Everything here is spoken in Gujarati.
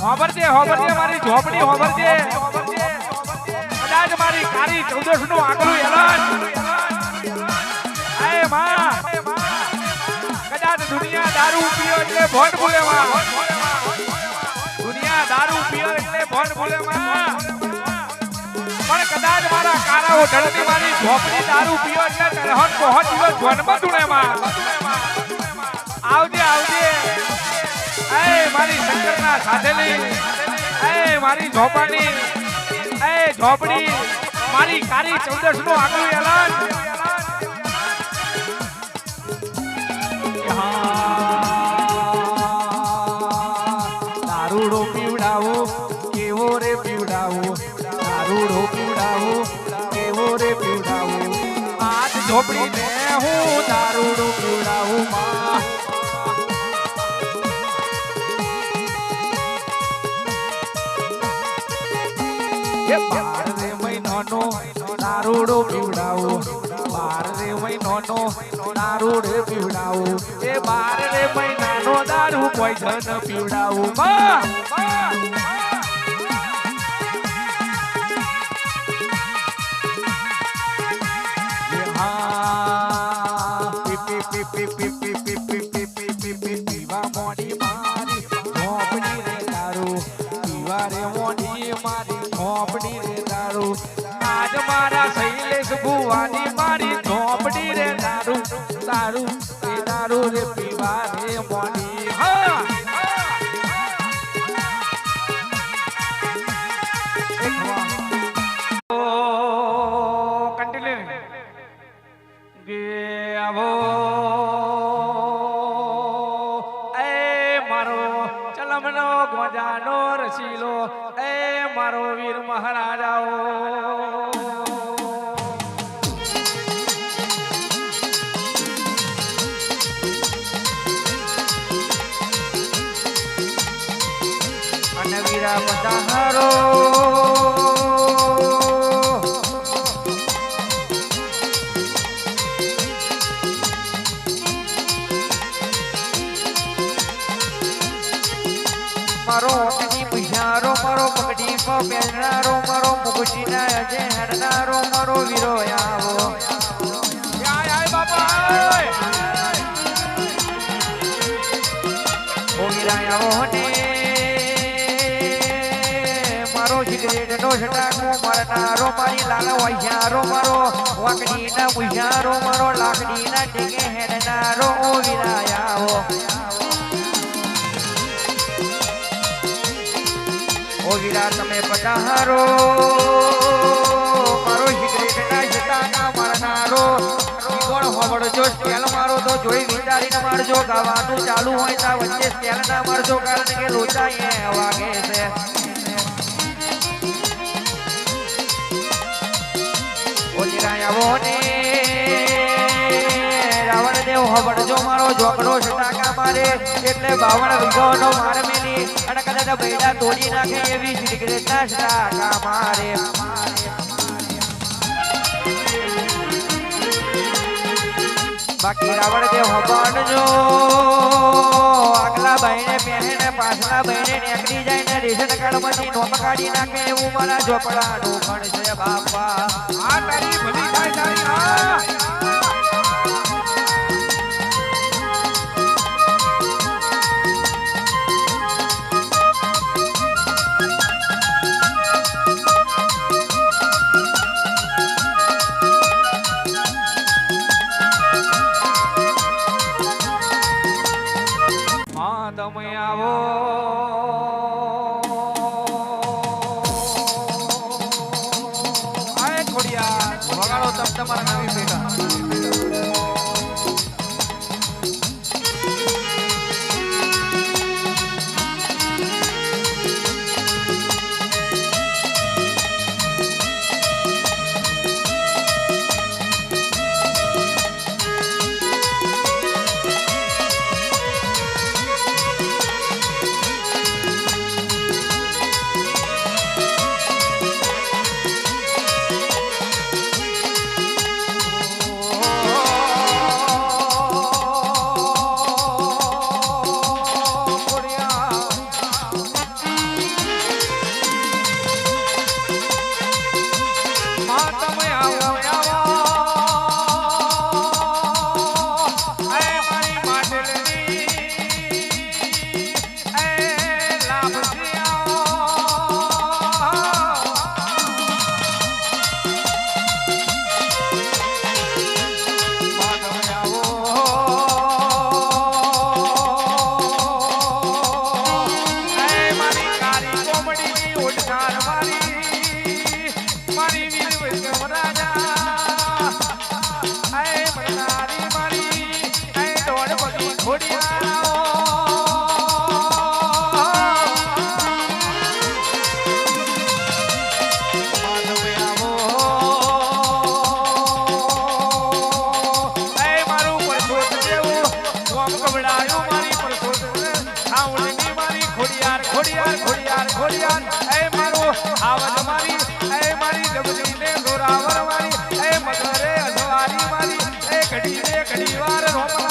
હોબરજે મારી ઝોપડી હોબરજે કદાચ મારી કારી 14 નું આગલું એલાન એ માં કદાચ દુનિયા દારૂ પીઓ એટલે ભોટ ભૂલે માં દુનિયા દારૂ પીઓ એટલે ભોટ ભૂલે માં પણ કદાચ મારા કારાઓ ઢળતી મારી ઝોપડી દારૂ પીઓ એટલે તરહન પહોંચ દિવસ જન્મ ધૂણે માં આવજે એ મારી શંકરના સાધેલી એ મારી ઝોપડી એ ઝોપડી મારી કારી 14 નું આગલું એલાન દારૂડો પીવડાવો કેવો રે પીવડાવો દારૂડો પીવડાવો કેવો રે પીવડાવો આજ ઝોપડીને હું દારૂડો પીવડાવું માં દારૂડો પીવડાવો 12 મહિનાનો દારૂડે પીવડાવો એ 12 મહિનાનો દારૂ પોઈઝન પીવડાવો માં પીવા મોડી મારી ઝોપડી રે દારૂ પીવા રે મોડી મારી ઝોપડી રે દારૂ આજ મારા શૈલેષ ભુવાની મારી ઝોપડી રે દારૂ દારૂ એ દારૂ રે પીવા રે મોડી હા કન્ટિન્યુ ગે આવો એ મારો ચલમનો ગોજાનો રસીલો એ મારો વીર મહારાજાઓ અને વીરા પધારો મારો ઓકની બિહારો મારો પગડી કો પહેરનારો મારો મુગટીના અજે હેડનારો મારો વીરો આવો આય બાપા ઓ વીરા આવો ને મારો સિગરેટ નો છટાકો મારનારો મારી લાલ વૈયારો મારો ઓકડીના બિહારો મારો લાકડીના ટેકે હેડનારો ઓ વીરા આવો ઓ વીરા તમે પધારો મારો સિગરેટના જટાના મારનારો કોણ હોબળજો સ્ટેલ મારો તો જોઈ વિચારીને મારજો ગાવાનું ચાલુ હોય તા વચ્ચે સ્ટેલ ના મારજો કારણ કે લોચા એ વાગે છે ઓ વીરા આવો ને રાવણ દેવ હોબળજો મારો જોકડો છટાકા મારે એટલે 52 વીઘોનો માર મેલી અને કદાચ બૈડા તોડી નાખે એવી સિગરેટના છટાકા મારે બાકી રાવણ દેવ હોબળજો આગલા બહેને પહેને પાછલા બહેને નીકળી જાય ને રેશન કાર્ડમાંથી નોમ કાઢી નાખે એવું મારા ઝોપડાનું ખણ છે બાપા આ તારી ભલી થાય તારી આ તમે આવો આય ખોડિયા વગાડો તમ તમારા નવી પેટા ખોડિયાર ખોડિયાર ખોડિયાર એ મારું આવજ મારી એ મારી જબરી ને જોરાવર મારી એ મગરે અસવારી મારી એ ઘડી વાર રોમ